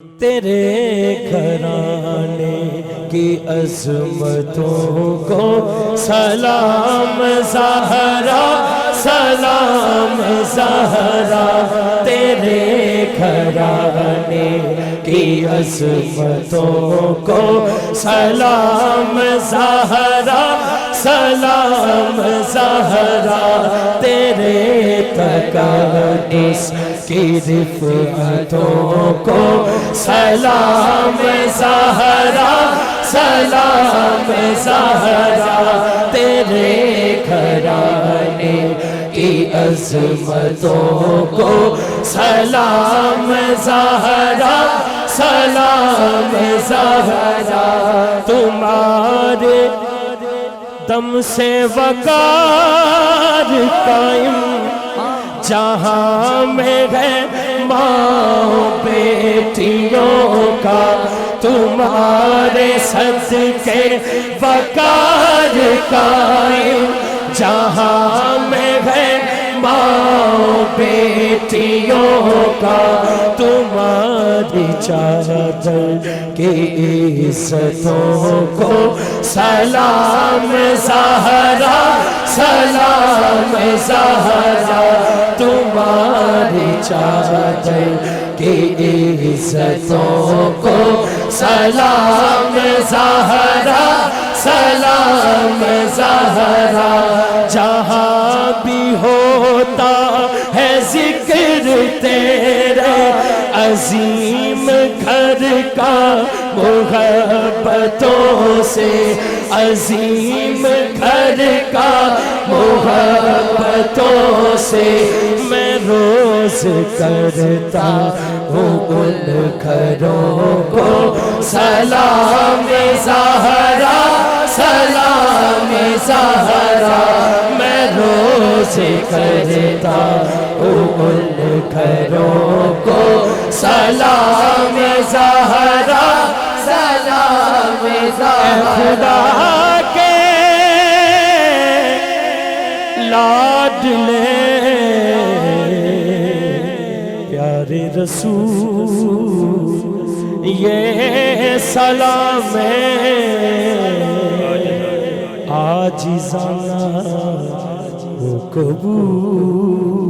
تیرے گھرانے کی عظمتوں کو سلام زہرا، سلام زہرا، تیرے گھرانے کی عظمتوں کو سلام زہرا، سلام زہرا، تیرے تقدس کی رفعتوں کو سلام زہرا، سلام زہرا، تیرے گھرانے کی عظمتوں کو سلام زہرا، سلام زہرا، تمہارے دم سے وقار قائم جہاں میں ہے ماں بیٹیوں کا، تمہارے صدقے وقار قائم جہاں میں ہے ماں بیٹیوں کا، تمہاری چادر کی عزتوں کو سلام زہرا، سلام زہرا، تمہاری چادر کی عزتوں کو سلام زہرا، سلام زہرا، جہاں بھی ہوتا ہے ذکر تیرے عظیم گھر کا محبتوں سے، عظیم گھر کا محبتوں سے، میں روز کرتا ہوں ان گھروں کو سلام زہرا، سلام زہرا، میں روز کرتا ہوں ان گھروں کو سلام زہرا، سلام زہرا، خدا کے لاڈلے پیارے رسول، یہ سلام عاجزانہ و قبول